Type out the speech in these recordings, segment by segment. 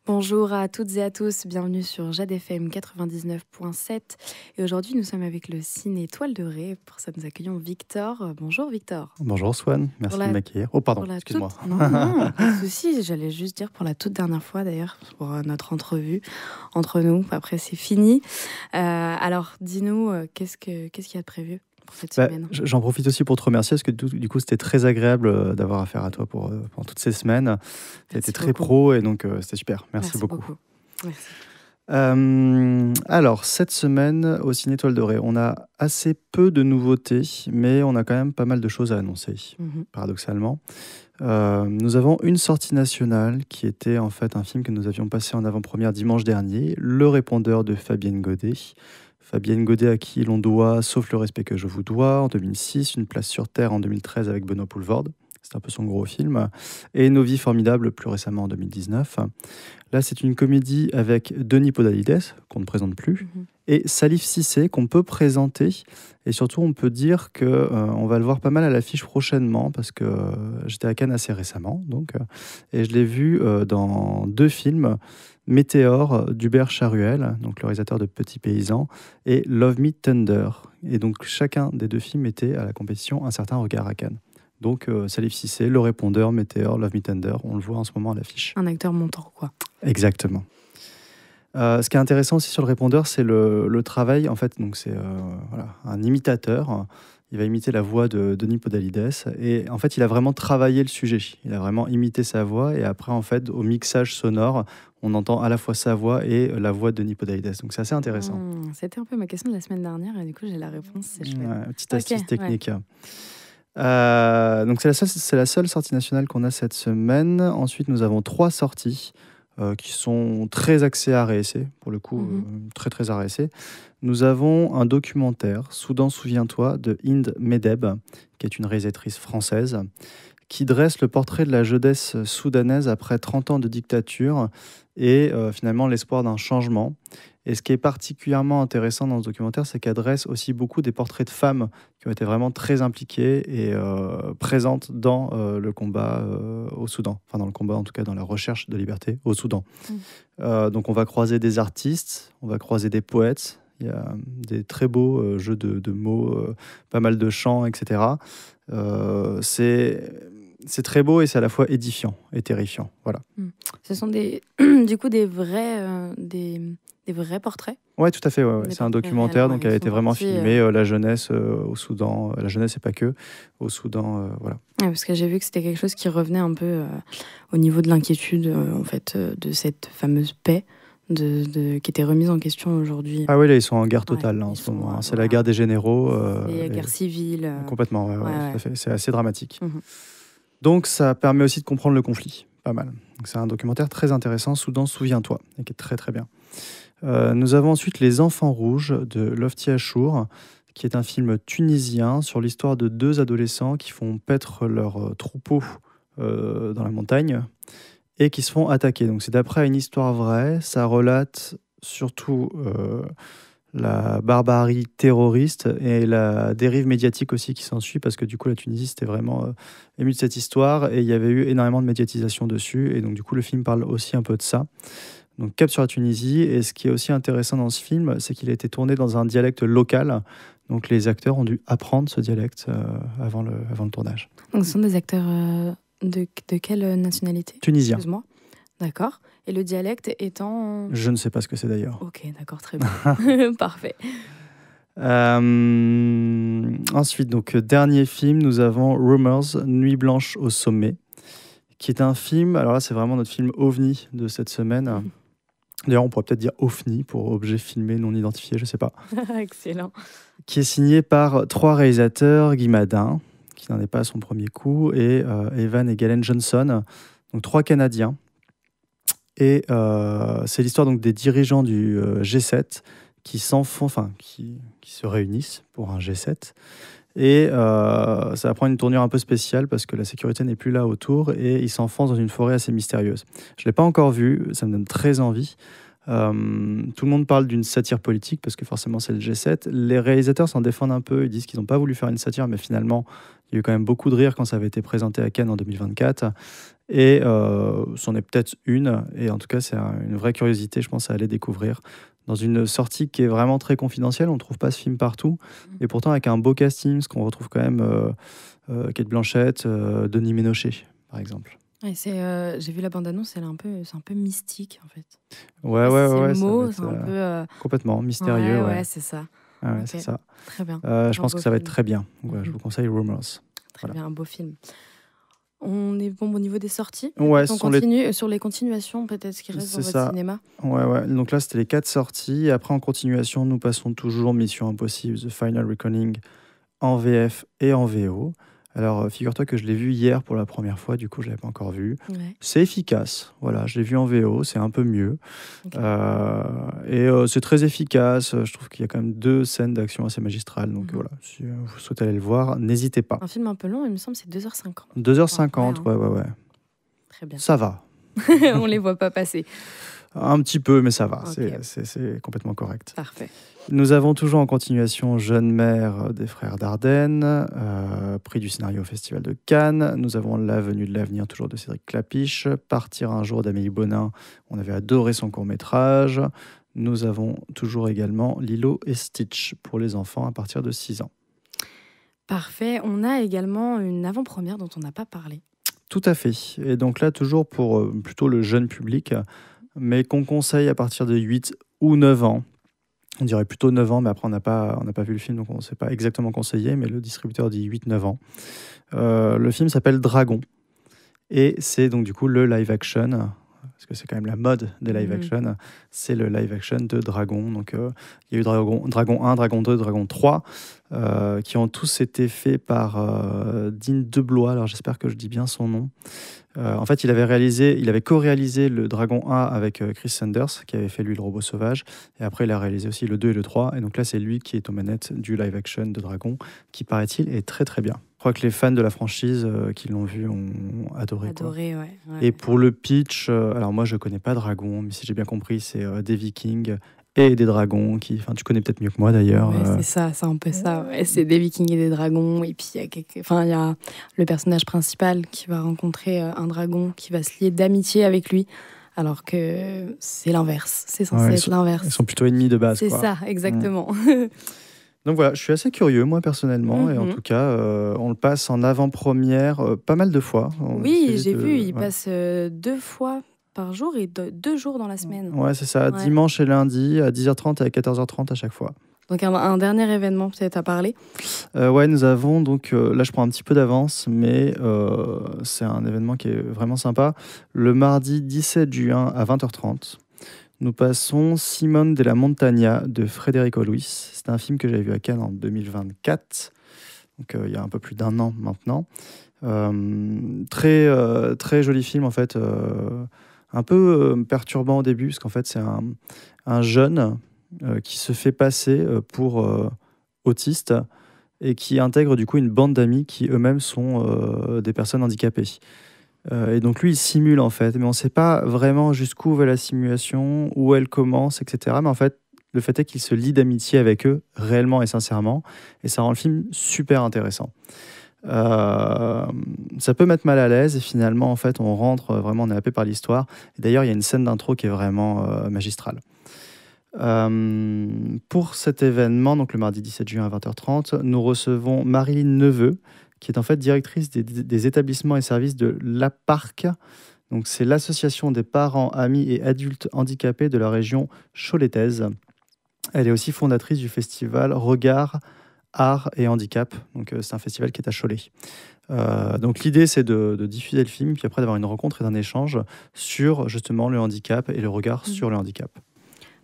Bonjour à toutes et à tous, bienvenue sur Jade FM 99.7. Et aujourd'hui, nous sommes avec le ciné Toile de Ré. Pour ça, nous accueillons Victor. Bonjour Victor. Bonjour Swan, merci de m'accueillir. Oh pardon, excuse-moi. Non, pas de souci. J'allais juste dire pour la toute dernière fois d'ailleurs, pour notre entrevue entre nous. Après, c'est fini. Alors, dis-nous, qu'est-ce qu'il y a de prévu pour cette semaine? J'en profite aussi pour te remercier parce que du coup, c'était très agréable d'avoir affaire à toi pendant toutes ces semaines. Tu as été très pro et donc c'était super. Merci beaucoup. Merci. Alors, cette semaine, au Ciné Toile de Ré, on a assez peu de nouveautés, mais on a quand même pas mal de choses à annoncer, paradoxalement. Nous avons une sortie nationale qui était en fait un film que nous avions passé en avant-première dimanche dernier, Le Répondeur de Fabienne Godet. Fabienne Godet à qui l'on doit Sauf le respect que je vous dois en 2006, Une place sur Terre en 2013 avec Benoît Poelvoorde. C'est un peu son gros film. Et Nos vies formidables plus récemment en 2019. Là, c'est une comédie avec Denis Podalides, qu'on ne présente plus, et Salif Cissé, qu'on peut présenter. Et surtout, on peut dire qu'on va le voir pas mal à l'affiche prochainement, parce que j'étais à Cannes assez récemment, et je l'ai vu dans deux films, Météore d'Hubert Charuel, donc le réalisateur de Petits Paysans, et Love Me Tender. Et donc, chacun des deux films était à la compétition Un certain regard à Cannes. Donc, Salif Cissé, Le Répondeur, Météore, Love Me Tender, on le voit en ce moment à l'affiche. Un acteur montant, quoi. Exactement. Ce qui est intéressant aussi sur Le Répondeur, c'est le travail. En fait, donc c'est un imitateur. Il va imiter la voix de Denis Podalides. Et en fait, il a vraiment travaillé le sujet. Il a vraiment imité sa voix. Et après, en fait, au mixage sonore, on entend à la fois sa voix et la voix de Denis Podalides. Donc, c'est assez intéressant. C'était un peu ma question de la semaine dernière. Et du coup, j'ai la réponse. C'est chouette. Petite astuce technique. Ouais. Donc c'est la seule sortie nationale qu'on a cette semaine. Ensuite, nous avons 3 sorties qui sont très axées à essai, pour le coup, très très à essai. Nous avons un documentaire, Soudan, souviens-toi, de Hind Medeb, qui est une réalisatrice française, qui dresse le portrait de la jeunesse soudanaise après 30 ans de dictature et finalement l'espoir d'un changement. Et ce qui est particulièrement intéressant dans ce documentaire, c'est qu'elle dresse aussi beaucoup des portraits de femmes qui ont été vraiment très impliquées et présentes dans le combat au Soudan. Enfin, dans le combat, en tout cas, dans la recherche de liberté au Soudan. Donc, on va croiser des artistes, on va croiser des poètes. Il y a des très beaux jeux de mots, pas mal de chants, etc. C'est très beau et c'est à la fois édifiant et terrifiant. Voilà. Ce sont du coup des vrais portraits? Ouais, tout à fait. Ouais. C'est un documentaire, donc elle a été vraiment filmée, la jeunesse au Soudan, la jeunesse et pas que, au Soudan, voilà. Ouais, parce que j'ai vu que c'était quelque chose qui revenait un peu au niveau de l'inquiétude, en fait, de cette fameuse paix qui était remise en question aujourd'hui. Ah oui, là, ils sont en guerre totale en ce moment. C'est la guerre des généraux. Et la guerre civile. Complètement, tout à fait. C'est assez dramatique. Donc, ça permet aussi de comprendre le conflit. Pas mal. Donc, c'est un documentaire très intéressant, Soudan, souviens-toi, et qui est très très bien. Nous avons ensuite Les Enfants Rouges de Lofti Achour, qui est un film tunisien sur l'histoire de 2 adolescents qui font paître leur troupeau dans la montagne et qui se font attaquer. Donc c'est d'après une histoire vraie. Ça relate surtout la barbarie terroriste et la dérive médiatique aussi qui s'ensuit, parce que du coup la Tunisie c'était vraiment ému de cette histoire et il y avait eu énormément de médiatisation dessus, et donc du coup le film parle aussi un peu de ça. Donc cap sur la Tunisie, et ce qui est aussi intéressant dans ce film, c'est qu'il a été tourné dans un dialecte local, donc les acteurs ont dû apprendre ce dialecte avant le tournage. Donc ce sont des acteurs de quelle nationalité? Tunisien. Excuse-moi. D'accord. Et le dialecte étant... Je ne sais pas ce que c'est d'ailleurs. Ok, d'accord, très bien. Parfait. Ensuite, donc, dernier film, nous avons Rumors, Nuit blanche au sommet, qui est un film, alors là c'est vraiment notre film OVNI de cette semaine. D'ailleurs, on pourrait peut-être dire OFNI pour objet filmé non identifié, je ne sais pas. Excellent. Qui est signé par 3 réalisateurs, Guy Madin, qui n'en est pas à son premier coup, et Evan et Galen Johnson, donc 3 Canadiens. Et c'est l'histoire donc des dirigeants du G7 qui se réunissent pour un G7. Et ça va prendre une tournure un peu spéciale parce que la sécurité n'est plus là autour et ils s'enfoncent dans une forêt assez mystérieuse. Je ne l'ai pas encore vu, ça me donne très envie. Tout le monde parle d'une satire politique parce que forcément c'est le G7. Les réalisateurs s'en défendent un peu, ils disent qu'ils n'ont pas voulu faire une satire, mais finalement il y a eu quand même beaucoup de rire quand ça avait été présenté à Cannes en 2024. Et c'en est peut-être une, et en tout cas, c'est une vraie curiosité, je pense, à aller découvrir. Dans une sortie qui est vraiment très confidentielle, on ne trouve pas ce film partout, et pourtant avec un beau casting, parce qu'on retrouve quand même Cate Blanchett, Denis Ménochet, par exemple. Ouais, j'ai vu la bande-annonce, c'est un peu mystique, en fait. Ouais, c'est le mot, ça c'est un peu... complètement mystérieux. Ouais, c'est ça. Ouais, Ok. c'est ça. Très bien. Je pense que ça va être très bien. Je vous conseille Rumors. Très bien, un beau film. On est bon au niveau des sorties. Ouais, on continue sur les continuations, peut-être ce qui reste dans votre cinéma. Ouais. Donc là, c'était les 4 sorties. Et après, en continuation, nous passons toujours Mission Impossible, The Final Reckoning, en VF et en VO. Alors, figure-toi que je l'ai vu hier pour la première fois, du coup, je ne l'avais pas encore vu. Ouais. C'est efficace, voilà, je l'ai vu en VO, c'est un peu mieux. Okay. C'est très efficace, je trouve qu'il y a quand même 2 scènes d'action assez magistrales, donc voilà, si vous souhaitez aller le voir, n'hésitez pas. Un film un peu long, il me semble, c'est 2h50. 2h50, ouais. Très bien. Ça va. On les voit pas passer. Un petit peu, mais ça va, Okay. c'est complètement correct. Parfait. Nous avons toujours en continuation Jeune mère des frères Dardenne, prix du scénario au Festival de Cannes. Nous avons La venue de l'avenir, toujours de Cédric Clapiche. Partir un jour d'Amélie Bonin, on avait adoré son court-métrage. Nous avons toujours également Lilo et Stitch pour les enfants à partir de 6 ans. Parfait. On a également une avant-première dont on n'a pas parlé. Tout à fait. Et donc là, toujours pour plutôt le jeune public, mais qu'on conseille à partir de 8 ou 9 ans. On dirait plutôt 9 ans, mais après on n'a pas vu le film, donc on ne sait pas exactement conseiller, mais le distributeur dit 8-9 ans. Le film s'appelle Dragon, et c'est donc du coup le live-action, parce que c'est quand même la mode des live-action, c'est le live-action de Dragon. Donc il y a eu Dragon 1, Dragon 2, Dragon 3, qui ont tous été faits par Dean DeBlois, alors j'espère que je dis bien son nom. En fait, il avait co-réalisé le Dragon 1 avec Chris Sanders, qui avait fait lui le robot sauvage. Et après, il a réalisé aussi le 2 et le 3. Et donc là, c'est lui qui est aux manettes du live-action de Dragon, qui, paraît-il, est très très bien. Je crois que les fans de la franchise qui l'ont vu ont adoré. Ouais. Et pour le pitch, alors moi, je ne connais pas Dragon, mais si j'ai bien compris, c'est des Vikings et des dragons tu connais peut-être mieux que moi d'ailleurs. Ouais, c'est un peu ça. Ouais. C'est des Vikings et des dragons, et puis il y a le personnage principal qui va rencontrer un dragon qui va se lier d'amitié avec lui, alors que c'est l'inverse. C'est censé être l'inverse. Ils sont plutôt ennemis de base. C'est ça, exactement. Donc voilà, je suis assez curieux, moi, personnellement. Et en tout cas, on le passe en avant-première pas mal de fois. Oui, j'ai vu, il passe 2 fois par jour et 2 jours dans la semaine. Ouais, c'est ça, dimanche et lundi, à 10h30 et à 14h30 à chaque fois. Donc un dernier événement peut-être à parler. Ouais, nous avons donc, là je prends un petit peu d'avance, mais c'est un événement qui est vraiment sympa. Le mardi 17 juin à 20h30, nous passons Simone della Montagna de Federico Luis. C'est un film que j'avais vu à Cannes en 2024, donc il y a un peu plus d'1 an maintenant. Très joli film en fait, un peu perturbant au début, parce qu'en fait c'est un jeune qui se fait passer pour autiste et qui intègre du coup une bande d'amis qui eux-mêmes sont des personnes handicapées. Et donc lui, il simule en fait, mais on ne sait pas vraiment jusqu'où va la simulation, où elle commence, etc. Mais en fait, le fait est qu'il se lie d'amitié avec eux, réellement et sincèrement, et ça rend le film super intéressant. Ça peut mettre mal à l'aise, et finalement, en fait, on rentre vraiment, on est happé par l'histoire. Et d'ailleurs, il y a une scène d'intro qui est vraiment magistrale. Pour cet événement, donc le mardi 17 juin à 20h30, nous recevons Marilyn Neveu, qui est en fait directrice des établissements et services de l'APARC. Donc c'est l'association des parents, amis et adultes handicapés de la région cholétaise. Elle est aussi fondatrice du festival Regard, Art et Handicap. Donc c'est un festival qui est à Cholet. Donc l'idée c'est de diffuser le film, puis après d'avoir une rencontre et un échange sur justement le handicap et le regard sur le handicap.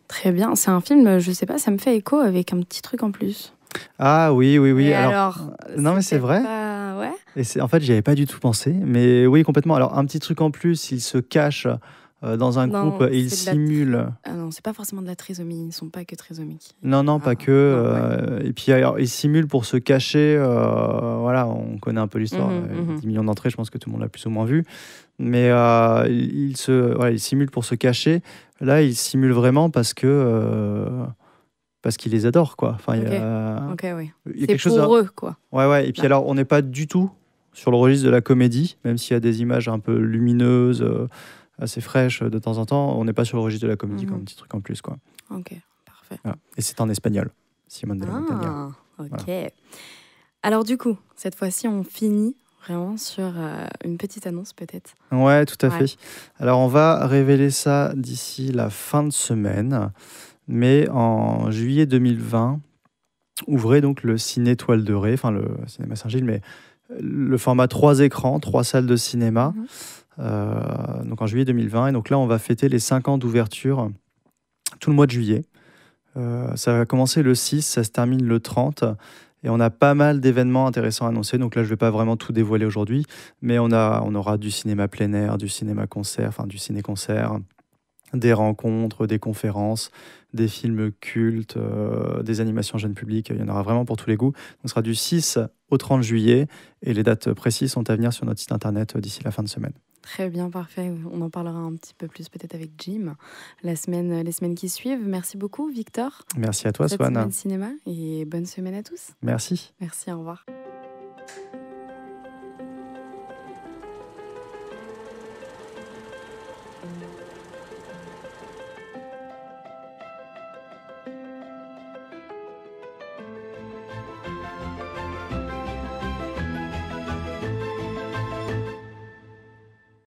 Très bien, c'est un film, je sais pas, ça me fait écho avec un petit truc en plus. Ah oui. Alors non mais c'est vrai. Ouais. Et en fait, j'y avais pas du tout pensé, mais oui, complètement. Alors un petit truc en plus, il se cache dans un groupe et il simule. Ah non, c'est pas forcément de la trisomie, ils sont pas que trisomiques. Non, pas que. Et puis alors, il simule pour se cacher. Voilà, on connaît un peu l'histoire. 10 millions d'entrées, je pense que tout le monde l'a plus ou moins vu. Mais il simule pour se cacher. Là, il simule vraiment parce qu'il les adore, quoi. Enfin, oui. il y a c'est pour eux, quoi. Ouais. Et puis alors, on n'est pas du tout sur le registre de la comédie, même s'il y a des images un peu lumineuses, assez fraîches de temps en temps. On n'est pas sur le registre de la comédie, comme un petit truc en plus, quoi. Ok, parfait. Voilà. Et c'est en espagnol, Simone de la Montaña. Ok. Voilà. Alors du coup, cette fois-ci, on finit vraiment sur une petite annonce peut-être. Ouais, tout à fait. Alors on va révéler ça d'ici la fin de semaine, mais en juillet 2020, ouvrez donc le Ciné Toile de Ré, enfin le cinéma Saint-Gilles, mais le format 3 écrans, 3 salles de cinéma, donc en juillet 2020. Et donc là, on va fêter les 5 ans d'ouverture tout le mois de juillet. Ça va commencer le 6, ça se termine le 30. Et on a pas mal d'événements intéressants à annoncer. Donc là, je ne vais pas vraiment tout dévoiler aujourd'hui, mais on aura du cinéma plein air, du cinéma-concert, enfin du ciné-concert, des rencontres, des conférences, des films cultes, des animations jeunes publics. Il y en aura vraiment pour tous les goûts. Donc, ce sera du 6 au 30 juillet et les dates précises sont à venir sur notre site internet d'ici la fin de semaine. Très bien, parfait. On en parlera un petit peu plus peut-être avec Jim les semaines qui suivent. Merci beaucoup, Victor. Merci à toi, Cette Swan. semaine cinéma et bonne semaine à tous. Merci. Merci, au revoir.